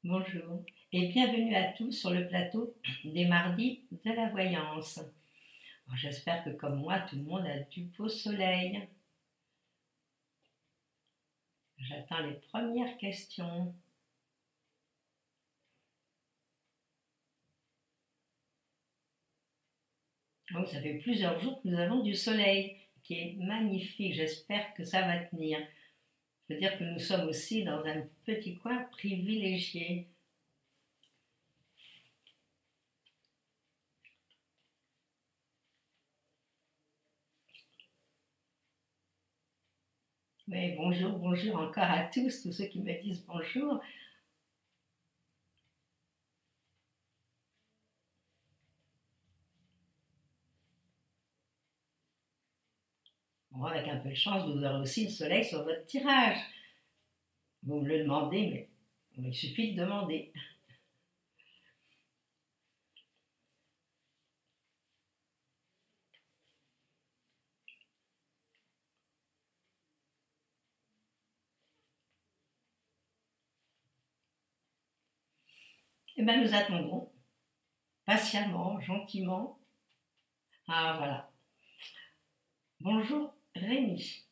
Bonjour et bienvenue à tous sur le plateau des mardis de la voyance. J'espère que comme moi, tout le monde a du beau soleil. J'attends les premières questions. Donc, ça fait plusieurs jours que nous avons du soleil qui est magnifique. J'espère que ça va tenir. Je veux dire que nous sommes aussi dans un petit coin privilégié. Mais bonjour, bonjour encore à tous ceux qui me disent bonjour. Bon, avec un peu de chance, vous aurez aussi le soleil sur votre tirage. Vous me le demandez, mais il suffit de demander. Eh bien, nous attendons patiemment, gentiment. Ah, voilà. Bonjour Rémi.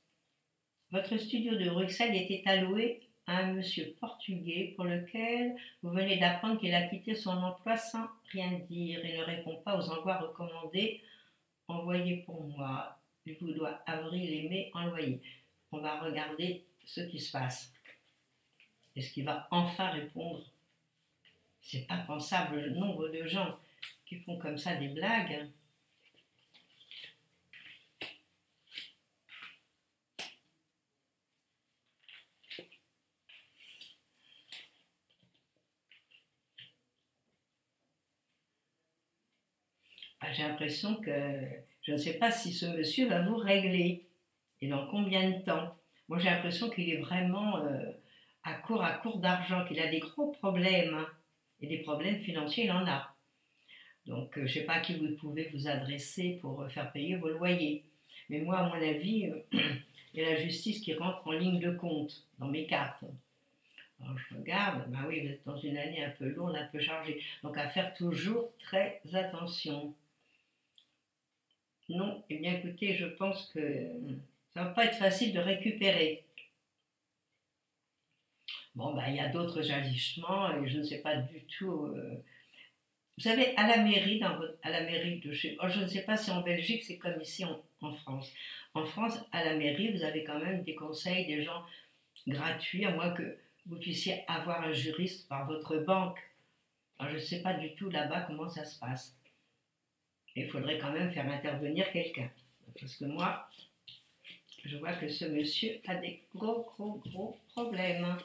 Votre studio de Bruxelles était alloué à un monsieur portugais pour lequel vous venez d'apprendre qu'il a quitté son emploi sans rien dire et ne répond pas aux envois recommandés envoyés pour moi. Il vous doit avril et mai en loyer. On va regarder ce qui se passe. Est-ce qu'il va enfin répondre? C'est pas pensable le nombre de gens qui font comme ça des blagues. J'ai l'impression que je ne sais pas si ce monsieur va vous régler et dans combien de temps. Moi, j'ai l'impression qu'il est vraiment à court d'argent, qu'il a des gros problèmes, hein, et des problèmes financiers, il en a. Donc, je ne sais pas à qui vous pouvez vous adresser pour faire payer vos loyers. Mais moi, à mon avis, il y a la justice qui rentre en ligne de compte dans mes cartes. Alors, je regarde, bah oui, vous êtes dans une année un peu lourde, un peu chargée. Donc, à faire toujours très attention. Non, eh bien écoutez, je pense que ça ne va pas être facile de récupérer. Bon, ben, il y a d'autres agissements et je ne sais pas du tout. Vous savez, à la mairie, à la mairie de chez. Oh, je ne sais pas si en Belgique c'est comme ici en France. En France, à la mairie, vous avez quand même des conseils, des gens gratuits, à moins que vous puissiez avoir un juriste par votre banque. Alors, je ne sais pas du tout là-bas comment ça se passe. Il faudrait quand même faire intervenir quelqu'un. Parce que moi, je vois que ce monsieur a des gros problèmes.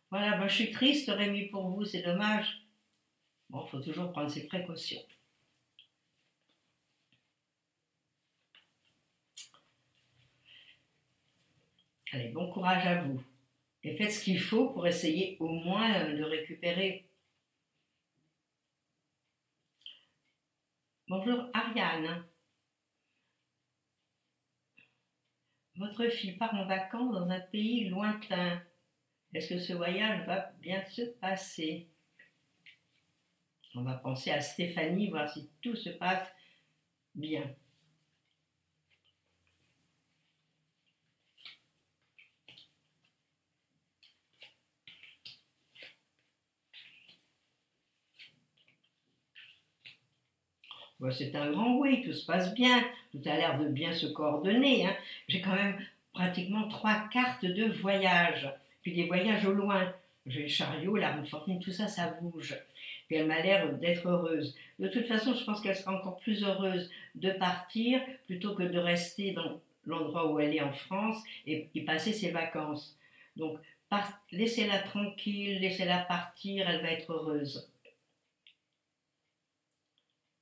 Voilà, ben, je suis triste, Rémi, pour vous, c'est dommage. Bon, il faut toujours prendre ses précautions. Allez, bon courage à vous. Et faites ce qu'il faut pour essayer au moins de récupérer. Bonjour Ariane. Votre fille part en vacances dans un pays lointain. Est-ce que ce voyage va bien se passer? On va penser à Stéphanie, voir si tout se passe bien. Bon, c'est un grand oui, tout se passe bien, tout a l'air de bien se coordonner, hein. J'ai quand même pratiquement 3 cartes de voyage, puis des voyages au loin. J'ai le chariot, la roue de fortune, tout ça, ça bouge. Puis elle m'a l'air d'être heureuse. De toute façon, je pense qu'elle sera encore plus heureuse de partir plutôt que de rester dans l'endroit où elle est en France et y passer ses vacances. Donc, laissez-la tranquille, laissez-la partir, elle va être heureuse.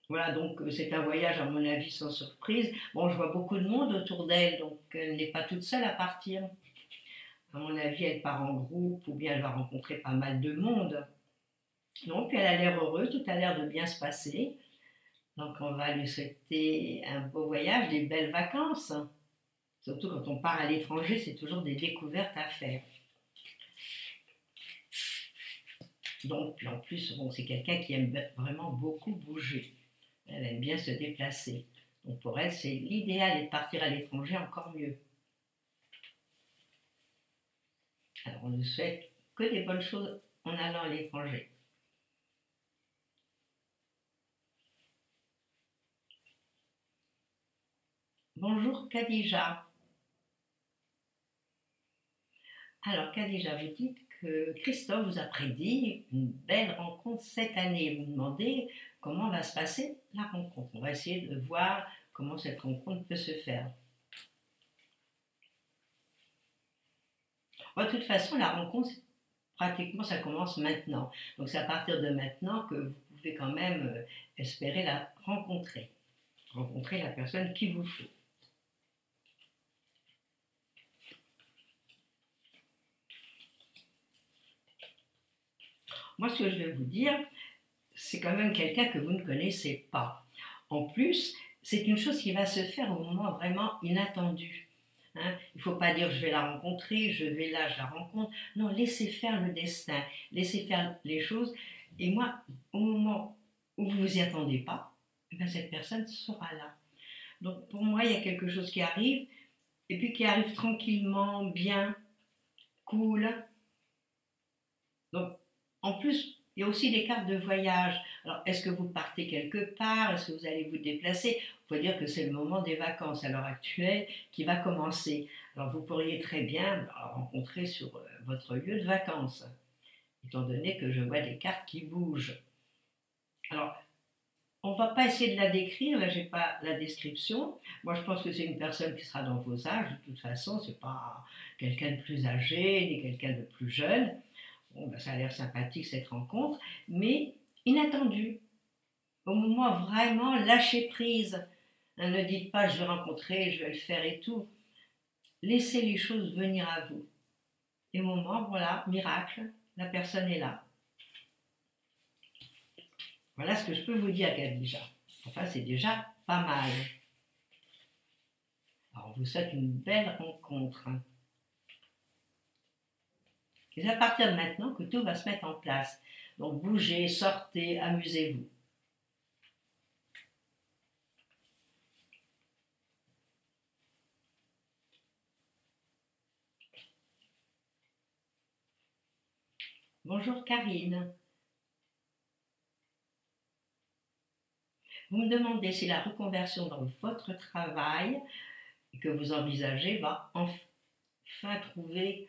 Voilà, donc c'est un voyage à mon avis sans surprise. Bon, je vois beaucoup de monde autour d'elle, donc elle n'est pas toute seule à partir. À mon avis, elle part en groupe ou bien elle va rencontrer pas mal de monde. Donc elle a l'air heureuse, tout a l'air de bien se passer. Donc on va lui souhaiter un beau voyage, des belles vacances. Surtout quand on part à l'étranger, c'est toujours des découvertes à faire. Donc, puis en plus, bon, c'est quelqu'un qui aime vraiment beaucoup bouger. Elle aime bien se déplacer. Donc pour elle, c'est l'idéal et de partir à l'étranger encore mieux. Alors on ne souhaite que des bonnes choses en allant à l'étranger. Bonjour Khadija. Alors Khadija, vous dites que Christophe vous a prédit une belle rencontre cette année. Vous demandez comment va se passer la rencontre. On va essayer de voir comment cette rencontre peut se faire. De toute façon, la rencontre, pratiquement, ça commence maintenant. Donc c'est à partir de maintenant que vous pouvez quand même espérer la rencontrer. Rencontrer la personne qu'il vous faut. Moi, ce que je vais vous dire, c'est quand même quelqu'un que vous ne connaissez pas. En plus, c'est une chose qui va se faire au moment vraiment inattendu. Hein, il ne faut pas dire je vais la rencontrer, je vais là, je la rencontre. Non, laissez faire le destin, laissez faire les choses. Et moi, au moment où vous ne vous y attendez pas, eh bien, cette personne sera là. Donc pour moi, il y a quelque chose qui arrive, et puis qui arrive tranquillement, bien, cool. Donc en plus, il y a aussi des cartes de voyage. Alors, est-ce que vous partez quelque part? Est-ce que vous allez vous déplacer? Il faut dire que c'est le moment des vacances à l'heure actuelle qui va commencer. Alors, vous pourriez très bien rencontrer sur votre lieu de vacances, étant donné que je vois des cartes qui bougent. Alors, on ne va pas essayer de la décrire, là, je n'ai pas la description. Moi, je pense que c'est une personne qui sera dans vos âges, de toute façon, ce n'est pas quelqu'un de plus âgé, ni quelqu'un de plus jeune. Bon, ben, ça a l'air sympathique cette rencontre, mais inattendue. Au moment vraiment lâcher prise. Hein, ne dites pas je vais rencontrer, je vais le faire et tout. Laissez les choses venir à vous. Et au moment, voilà, miracle, la personne est là. Voilà ce que je peux vous dire, Khadija. Enfin, c'est déjà pas mal. Alors, on vous souhaite une belle rencontre. C'est à partir de maintenant que tout va se mettre en place. Donc, bougez, sortez, amusez-vous. Bonjour Karine. Vous me demandez si la reconversion dans votre travail que vous envisagez va enfin trouver...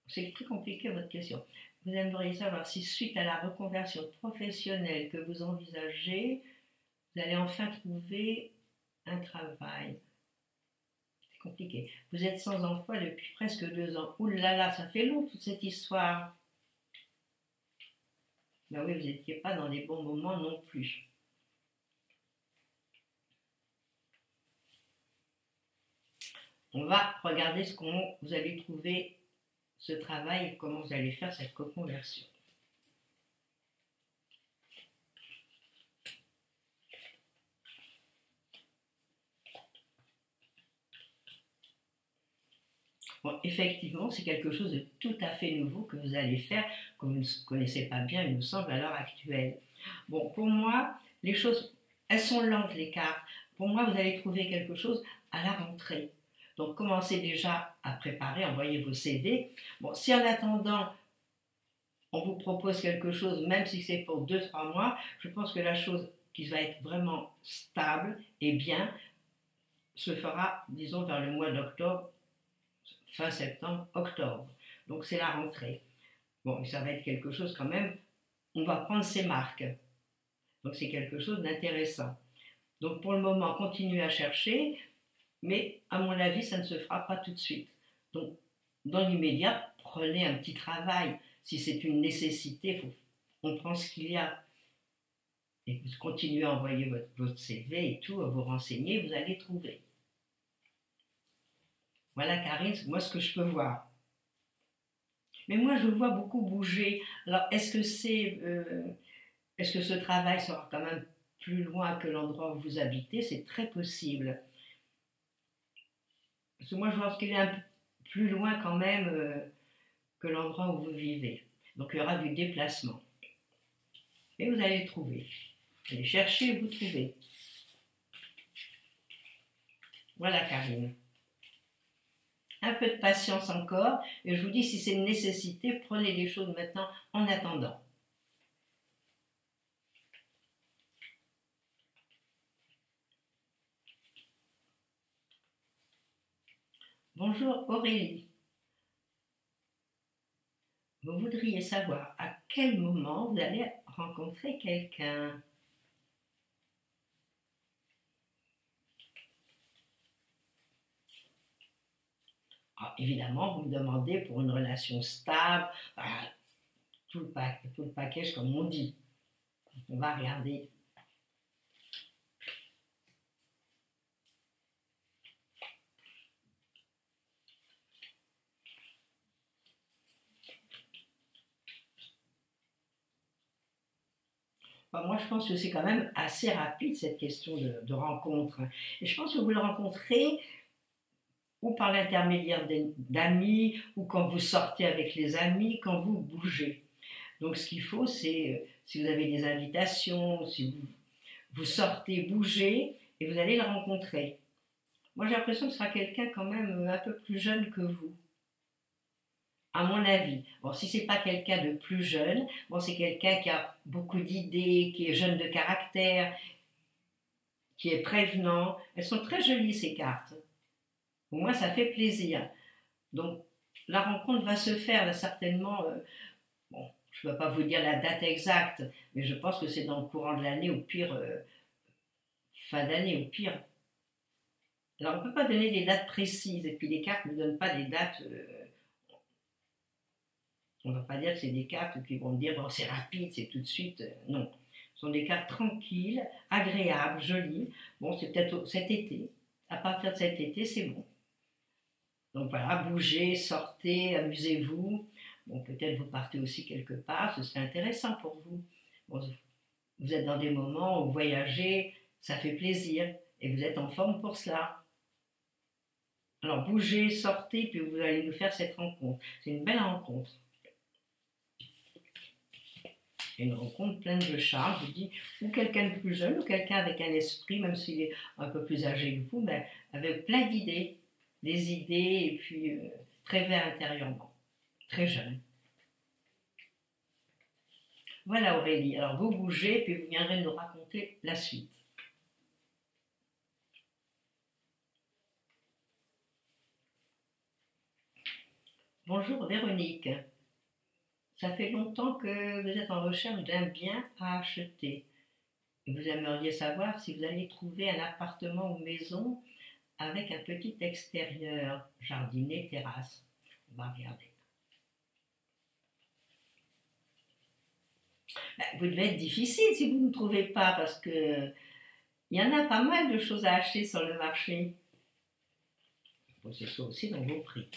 C'est très compliqué votre question. Vous aimeriez savoir si suite à la reconversion professionnelle que vous envisagez, vous allez enfin trouver un travail. C'est compliqué. Vous êtes sans emploi depuis presque 2 ans. Ouh là là, ça fait long toute cette histoire. Ben oui, vous n'étiez pas dans les bons moments non plus. On va regarder ce qu'on vous allez trouver ce travail et comment vous allez faire cette reconversion. Bon, effectivement, c'est quelque chose de tout à fait nouveau que vous allez faire, que vous ne connaissez pas bien, il me semble, à l'heure actuelle. Bon, pour moi, les choses, elles sont lentes, les cartes. Pour moi, vous allez trouver quelque chose à la rentrée. Donc, commencez déjà à préparer, envoyez vos CV. Bon, si en attendant, on vous propose quelque chose, même si c'est pour 2-3 mois, je pense que la chose qui va être vraiment stable et bien se fera, disons, vers le mois d'octobre, fin septembre, octobre. Donc c'est la rentrée. Bon, ça va être quelque chose quand même, on va prendre ses marques. Donc c'est quelque chose d'intéressant. Donc pour le moment, continuez à chercher, mais à mon avis, ça ne se fera pas tout de suite. Donc dans l'immédiat, prenez un petit travail. Si c'est une nécessité, on prend ce qu'il y a. Et vous continuez à envoyer votre CV et tout, à vous renseigner, vous allez trouver. Voilà Karine, moi ce que je peux voir. Mais moi je vois beaucoup bouger. Alors est-ce que est-ce que ce travail sera quand même plus loin que l'endroit où vous habitez? C'est très possible. Parce que moi je vois qu'il est un peu plus loin quand même que l'endroit où vous vivez. Donc il y aura du déplacement. Et vous allez le trouver. Allez chercher et vous trouvez. Voilà Karine. Un peu de patience encore, et je vous dis si c'est une nécessité, prenez les choses maintenant en attendant. Bonjour Aurélie. Vous voudriez savoir à quel moment vous allez rencontrer quelqu'un. Alors, évidemment, vous me demandez pour une relation stable, tout le package comme on dit. On va regarder. Moi, je pense que c'est quand même assez rapide cette question de rencontre. Et je pense que vous le rencontrez ou par l'intermédiaire d'amis, ou quand vous sortez avec les amis, quand vous bougez. Donc ce qu'il faut, c'est, si vous avez des invitations, si vous sortez, bougez, et vous allez le rencontrer. Moi j'ai l'impression que ce sera quelqu'un quand même un peu plus jeune que vous, à mon avis. Bon, si c'est pas quelqu'un de plus jeune, bon, c'est quelqu'un qui a beaucoup d'idées, qui est jeune de caractère, qui est prévenant. Elles sont très jolies ces cartes. Au moins ça fait plaisir. Donc la rencontre va se faire là, certainement. Bon, je ne peux pas vous dire la date exacte, mais je pense que c'est dans le courant de l'année, au pire fin d'année, au pire. Alors on ne peut pas donner des dates précises, et puis les cartes ne donnent pas des dates. On ne va pas dire que c'est des cartes qui vont me dire bon, c'est rapide, c'est tout de suite. Non. Ce sont des cartes tranquilles, agréables, jolies. Bon, c'est peut-être cet été. À partir de cet été, c'est bon. Donc voilà, bougez, sortez, amusez-vous. Bon, peut-être vous partez aussi quelque part, ce serait intéressant pour vous. Bon, vous êtes dans des moments où vous voyagez, ça fait plaisir, et vous êtes en forme pour cela. Alors bougez, sortez, puis vous allez nous faire cette rencontre. C'est une belle rencontre. Une rencontre pleine de charme, je vous dis, ou quelqu'un de plus jeune, ou quelqu'un avec un esprit, même s'il est un peu plus âgé que vous, mais avec plein d'idées, des idées, et puis très vert intérieurement, très jeune. Voilà Aurélie, alors vous bougez, puis vous viendrez nous raconter la suite. Bonjour Véronique, ça fait longtemps que vous êtes en recherche d'un bien à acheter. Vous aimeriez savoir si vous allez trouver un appartement ou maison avec un petit extérieur, jardinet, terrasse. On va regarder. Vous devez être difficile si vous ne trouvez pas, parce que il y en a pas mal de choses à acheter sur le marché. Il faut que ce soit aussi dans vos prix.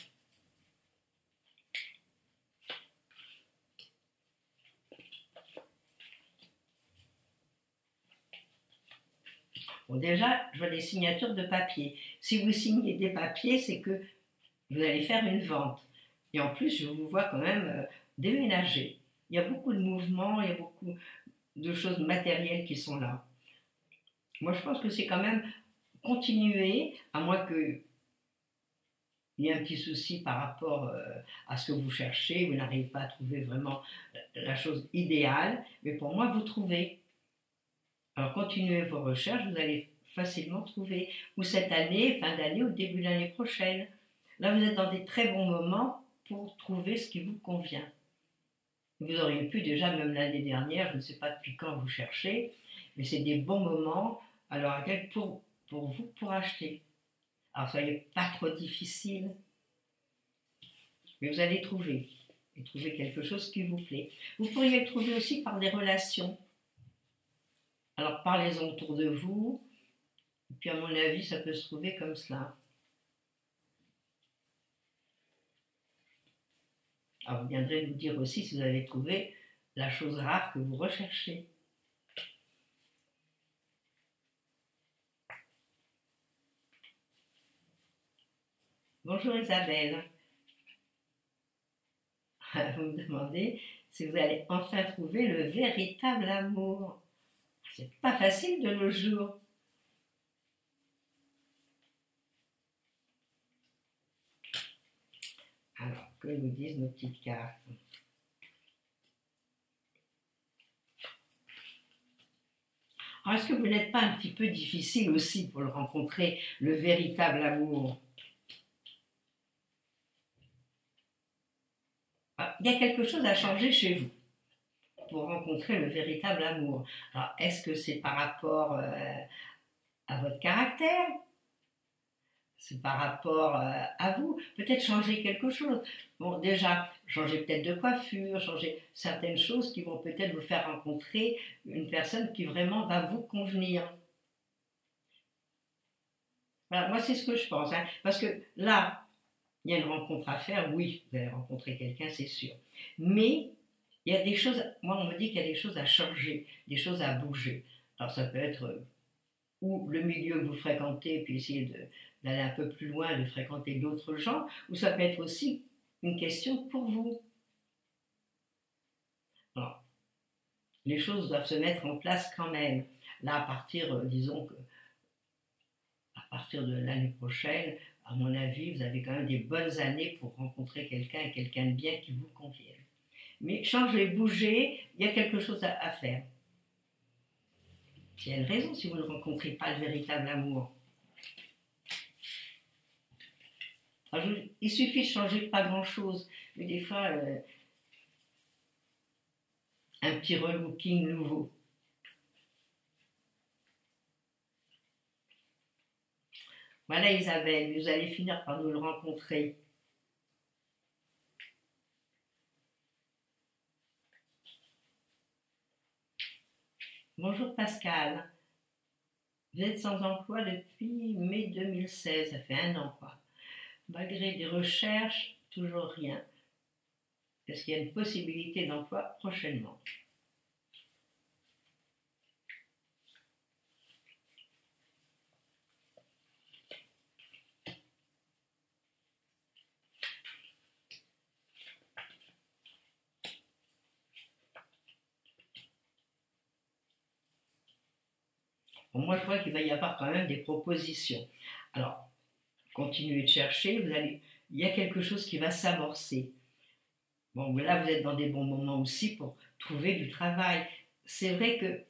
Bon, déjà, je vois des signatures de papier. Si vous signez des papiers, c'est que vous allez faire une vente. Et en plus, je vous vois quand même déménager. Il y a beaucoup de mouvements, il y a beaucoup de choses matérielles qui sont là. Moi, je pense que c'est quand même continuer, à moins qu'il y ait un petit souci par rapport à ce que vous cherchez, vous n'arrivez pas à trouver vraiment la chose idéale, mais pour moi, vous trouvez. Alors, continuez vos recherches, vous allez facilement trouver, ou cette année, fin d'année, ou début de l'année prochaine. Là, vous êtes dans des très bons moments pour trouver ce qui vous convient. Vous auriez pu déjà, même l'année dernière, je ne sais pas depuis quand vous cherchez, mais c'est des bons moments à l'heure actuelle pour vous pour acheter. Alors soyez pas trop difficile, mais vous allez trouver, et trouver quelque chose qui vous plaît. Vous pourriez le trouver aussi par des relations. Alors parlez-en autour de vous, et puis à mon avis, ça peut se trouver comme cela. Alors vous viendrez nous dire aussi si vous avez trouvé la chose rare que vous recherchez. Bonjour Isabelle. Vous me demandez si vous allez enfin trouver le véritable amour. C'est pas facile de nos jours. Alors, que nous disent nos petites cartes? Alors, est-ce que vous n'êtes pas un petit peu difficile aussi pour le rencontrer, le véritable amour? Il y a quelque chose à changer chez vous pour rencontrer le véritable amour. Alors, est-ce que c'est par rapport à votre caractère? C'est par rapport à vous? Peut-être changer quelque chose. Bon, déjà, changer peut-être de coiffure, changer certaines choses qui vont peut-être vous faire rencontrer une personne qui vraiment va vous convenir. Voilà, moi, c'est ce que je pense. Hein, parce que là, il y a une rencontre à faire. Oui, vous allez rencontrer quelqu'un, c'est sûr. Mais il y a des choses, moi, on me dit qu'il y a des choses à changer, des choses à bouger. Alors, ça peut être ou le milieu que vous fréquentez, puis essayer d'aller un peu plus loin, de fréquenter d'autres gens, ou ça peut être aussi une question pour vous. Alors, les choses doivent se mettre en place quand même. Là, à partir, disons que, à partir de l'année prochaine, à mon avis, vous avez quand même des bonnes années pour rencontrer quelqu'un et quelqu'un de bien qui vous convienne. Mais changer, bouger, il y a quelque chose à faire. Il y a une raison si vous ne rencontrez pas le véritable amour. Alors, il suffit de changer pas grand-chose, mais des fois, un petit relooking nouveau. Voilà Isabelle, vous allez finir par nous le rencontrer. Bonjour Pascal, vous êtes sans emploi depuis mai 2016, ça fait 1 an quoi. Malgré des recherches, toujours rien. Est-ce qu'il y a une possibilité d'emploi prochainement? Bon, moi je vois qu'il va y avoir quand même des propositions. Alors, continuez de chercher, il y a quelque chose qui va s'amorcer. Bon, là vous êtes dans des bons moments aussi pour trouver du travail. C'est vrai que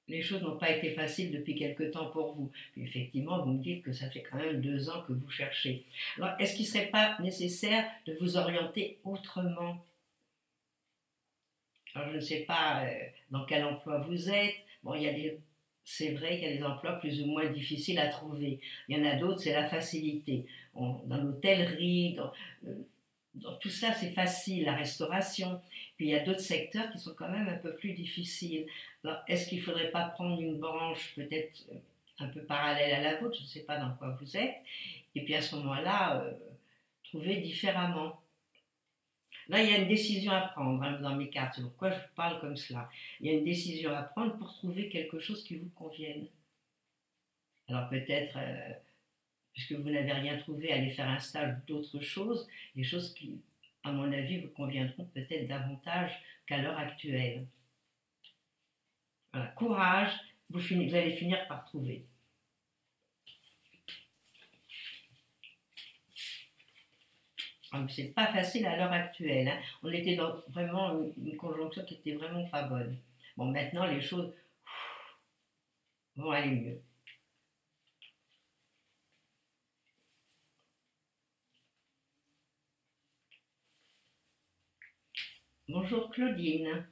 les choses n'ont pas été faciles depuis quelque temps pour vous. Puis effectivement, vous me dites que ça fait quand même 2 ans que vous cherchez. Alors, est-ce qu'il ne serait pas nécessaire de vous orienter autrement? Alors, je ne sais pas dans quel emploi vous êtes. Bon, c'est vrai qu'il y a des emplois plus ou moins difficiles à trouver. Il y en a d'autres, c'est la facilité. Dans l'hôtellerie, dans tout ça, c'est facile, la restauration. Puis il y a d'autres secteurs qui sont quand même un peu plus difficiles. Alors, est-ce qu'il ne faudrait pas prendre une branche peut-être un peu parallèle à la vôtre? Je ne sais pas dans quoi vous êtes. Et puis à ce moment-là, trouver différemment. Là, il y a une décision à prendre hein, dans mes cartes. C'est pourquoi je vous parle comme cela. Il y a une décision à prendre pour trouver quelque chose qui vous convienne. Alors peut-être, puisque vous n'avez rien trouvé, aller faire un stage d'autres choses, des choses qui, à mon avis, vous conviendront peut-être davantage qu'à l'heure actuelle. Voilà, courage, vous allez finir par trouver. C'est pas facile à l'heure actuelle. Hein. On était dans vraiment une conjonction qui était vraiment pas bonne. Bon, maintenant les choses vont aller mieux. Bonjour Claudine.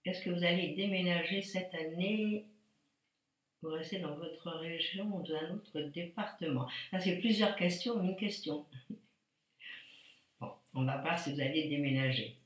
Est-ce que vous allez déménager cette année ou rester dans votre région ou dans un autre département? Ça, c'est plusieurs questions, une question. Bon, on va voir si vous allez déménager.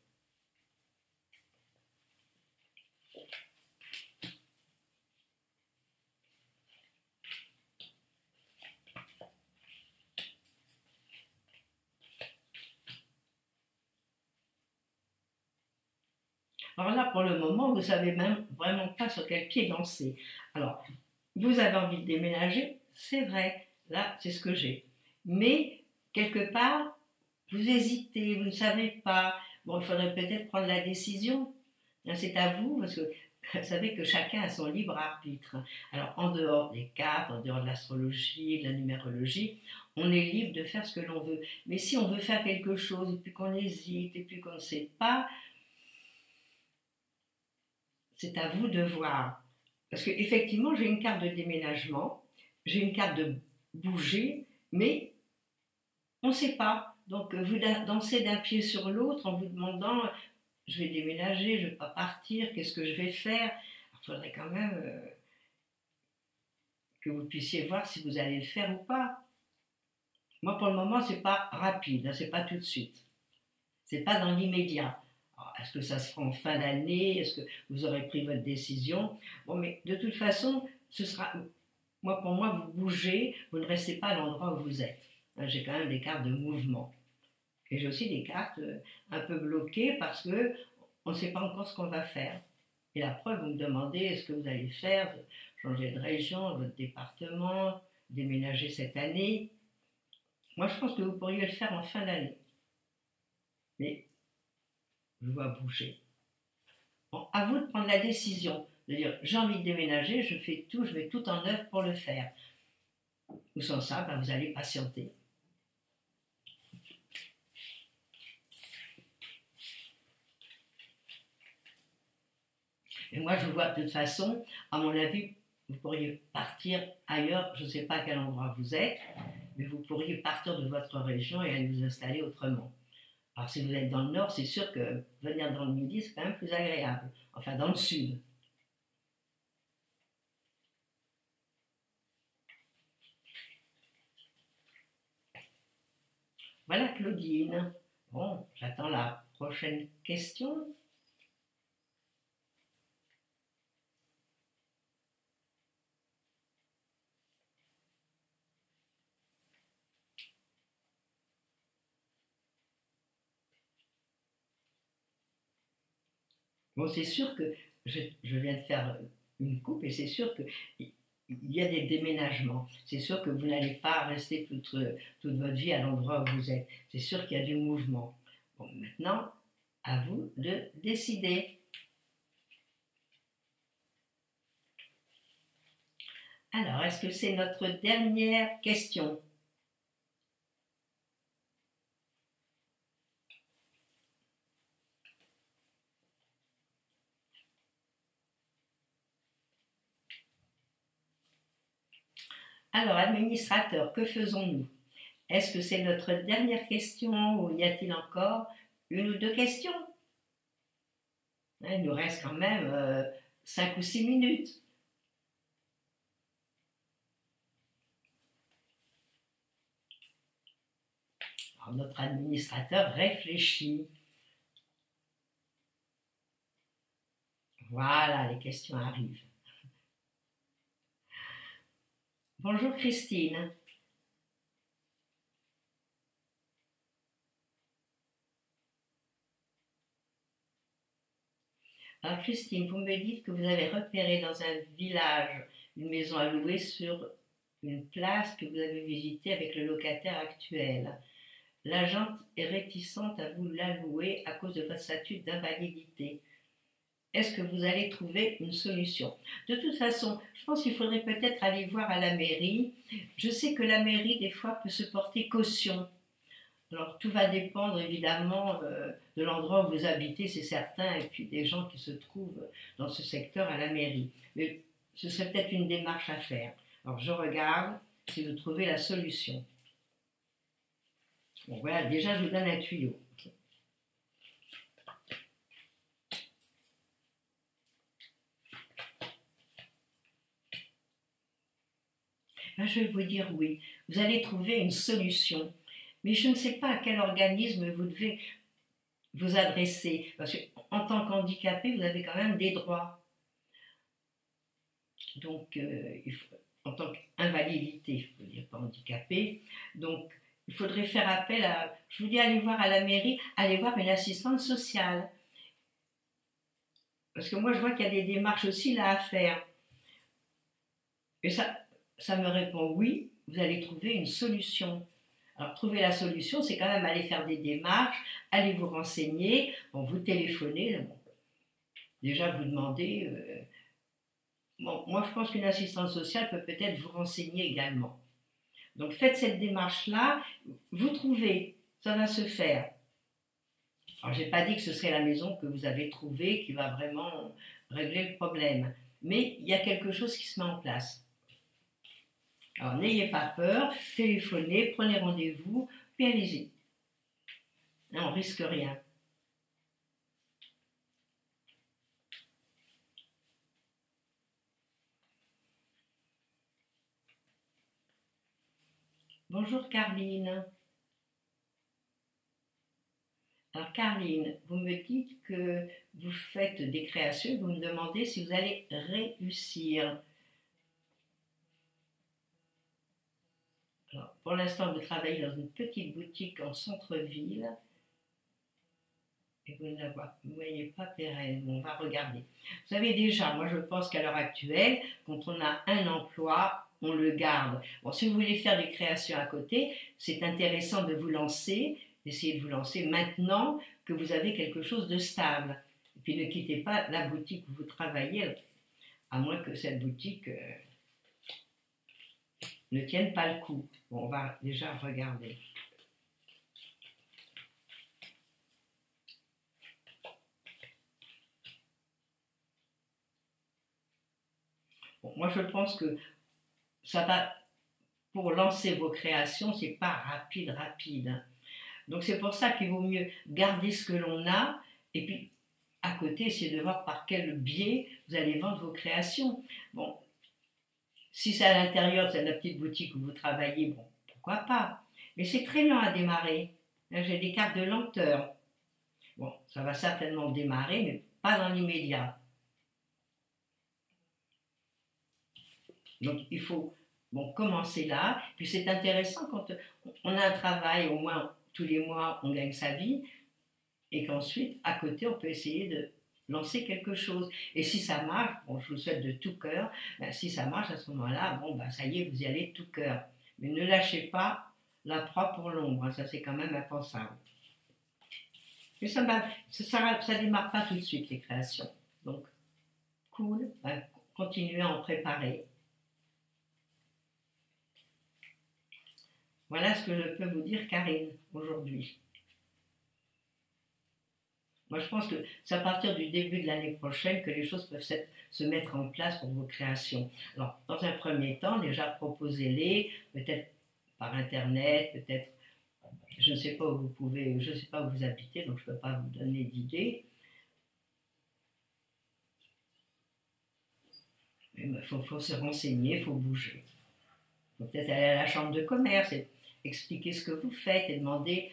Alors là, pour le moment, vous ne savez même vraiment pas sur quel pied danser. Alors, vous avez envie de déménager, c'est vrai, là, c'est ce que j'ai. Mais quelque part, vous hésitez, vous ne savez pas. Bon, il faudrait peut-être prendre la décision. C'est à vous, parce que vous savez que chacun a son libre arbitre. Alors, en dehors des cartes, en dehors de l'astrologie, de la numérologie, on est libre de faire ce que l'on veut. Mais si on veut faire quelque chose, et puis qu'on hésite, et puis qu'on ne sait pas, c'est à vous de voir. Parce qu'effectivement, j'ai une carte de déménagement, j'ai une carte de bouger, mais on ne sait pas. Donc, vous dansez d'un pied sur l'autre en vous demandant, je vais déménager, je ne vais pas partir, qu'est-ce que je vais faire? Il faudrait quand même que vous puissiez voir si vous allez le faire ou pas. Moi, pour le moment, c'est pas rapide, hein, c'est pas tout de suite. C'est pas dans l'immédiat. Est-ce que ça se fera en fin d'année? Est-ce que vous aurez pris votre décision? Bon, mais de toute façon, ce sera. Moi, pour moi, vous bougez, vous ne restez pas à l'endroit où vous êtes. J'ai quand même des cartes de mouvement. Et j'ai aussi des cartes un peu bloquées parce que on ne sait pas encore ce qu'on va faire. Et la preuve, vous me demandez est-ce que vous allez faire, changer de région, votre département, déménager cette année. Moi, je pense que vous pourriez le faire en fin d'année. Mais je vois bouger. Bon, à vous de prendre la décision, de dire j'ai envie de déménager, je fais tout, je mets tout en œuvre pour le faire. Ou sans ça, ben, vous allez patienter. Et moi, je vois de toute façon, à mon avis, vous pourriez partir ailleurs, je ne sais pas à quel endroit vous êtes, mais vous pourriez partir de votre région et aller vous installer autrement. Alors si vous êtes dans le nord, c'est sûr que venir dans le midi, c'est quand même plus agréable. Enfin, dans le sud. Voilà Claudine. Bon, j'attends la prochaine question. Bon, c'est sûr que je viens de faire une coupe et c'est sûr qu'il y a des déménagements. C'est sûr que vous n'allez pas rester toute votre vie à l'endroit où vous êtes. C'est sûr qu'il y a du mouvement. Bon, maintenant, à vous de décider. Alors, est-ce que c'est notre dernière question? Alors, administrateur, que faisons-nous? Est-ce que c'est notre dernière question ou y a-t-il encore une ou deux questions? Il nous reste quand même 5 ou 6 minutes. Alors, notre administrateur réfléchit. Voilà, les questions arrivent. Bonjour Christine. Alors Christine, vous me dites que vous avez repéré dans un village une maison à louer sur une place que vous avez visitée avec le locataire actuel. L'agente est réticente à vous la louer à cause de votre statut d'invalidité. Est-ce que vous allez trouver une solution? De toute façon, je pense qu'il faudrait peut-être aller voir à la mairie. Je sais que la mairie, des fois, peut se porter caution. Alors, tout va dépendre évidemment de l'endroit où vous habitez, c'est certain, et puis des gens qui se trouvent dans ce secteur à la mairie. Mais ce serait peut-être une démarche à faire. Alors, je regarde si vous trouvez la solution. Bon, voilà, déjà, je vous donne un tuyau. Ben, je vais vous dire oui, vous allez trouver une solution. Mais je ne sais pas à quel organisme vous devez vous adresser. Parce qu'en tant qu'handicapé, vous avez quand même des droits. Donc, en tant qu'invalidité, je veux dire pas handicapé. Donc, il faudrait faire appel à. Je vous dis, allez voir à la mairie, allez voir une assistante sociale. Parce que moi, je vois qu'il y a des démarches aussi là à faire. Et ça me répond oui, vous allez trouver une solution. Alors, trouver la solution, c'est quand même aller faire des démarches, aller vous renseigner, bon, vous téléphonez, bon, déjà vous demandez. Bon, moi, je pense qu'une assistante sociale peut peut-être vous renseigner également. Donc, faites cette démarche-là, vous trouvez, ça va se faire. Alors, je n'ai pas dit que ce serait la maison que vous avez trouvée qui va vraiment régler le problème, mais il y a quelque chose qui se met en place. Alors, n'ayez pas peur, téléphonez, prenez rendez-vous, puis allez-y. On ne risque rien. Bonjour Carline. Alors Carline, vous me dites que vous faites des créations, vous me demandez si vous allez réussir. Alors, pour l'instant, vous travaillez dans une petite boutique en centre-ville et vous ne la voyez pas pérenne. On va regarder. Vous savez déjà, moi je pense qu'à l'heure actuelle, quand on a un emploi, on le garde. Bon, si vous voulez faire des créations à côté, c'est intéressant de vous lancer, d'essayer de vous lancer maintenant que vous avez quelque chose de stable. Et puis ne quittez pas la boutique où vous travaillez, à moins que cette boutique ne tienne pas le coup. Bon, on va déjà regarder. Bon, moi, je pense que ça va, pour lancer vos créations, c'est pas rapide. Donc, c'est pour ça qu'il vaut mieux garder ce que l'on a et puis à côté, essayer de voir par quel biais vous allez vendre vos créations. Bon, si c'est à l'intérieur, c'est la petite boutique où vous travaillez, bon, pourquoi pas. Mais c'est très lent à démarrer. Là, j'ai des cartes de lenteur. Bon, ça va certainement démarrer, mais pas dans l'immédiat. Donc, il faut commencer là. Puis c'est intéressant quand on a un travail, au moins tous les mois, on gagne sa vie, et qu'ensuite, à côté, on peut essayer de lancer quelque chose. Et si ça marche, bon, je vous souhaite de tout cœur, ben, si ça marche à ce moment-là, bon, ben, ça y est, vous y allez de tout cœur. Mais ne lâchez pas la proie pour l'ombre, hein, ça c'est quand même impensable. Mais ça ne démarre pas tout de suite, les créations. Donc, cool, ben, continuez à en préparer. Voilà ce que je peux vous dire, Karine, aujourd'hui. Moi, je pense que c'est à partir du début de l'année prochaine que les choses peuvent se mettre en place pour vos créations. Alors, dans un premier temps, déjà proposez-les, peut-être par Internet, peut-être, je ne sais pas où vous pouvez, je ne sais pas où vous habitez, donc je ne peux pas vous donner d'idées. Mais il faut se renseigner, il faut bouger. Il faut peut-être aller à la chambre de commerce et expliquer ce que vous faites et demander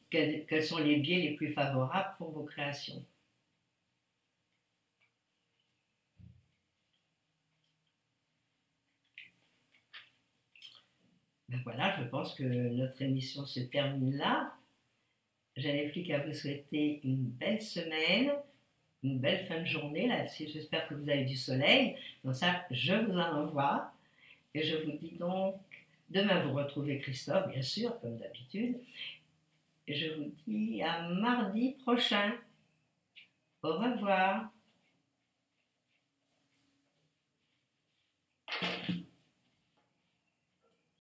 quels sont les biais les plus favorables pour vos créations. Ben voilà, je pense que notre émission se termine là. Je n'ai plus qu'à vous souhaiter une belle semaine, une belle fin de journée. Là, j'espère que vous avez du soleil. Donc ça, je vous en envoie. Et je vous dis donc, demain vous retrouvez Christophe, bien sûr, comme d'habitude. Et je vous dis à mardi prochain. Au revoir.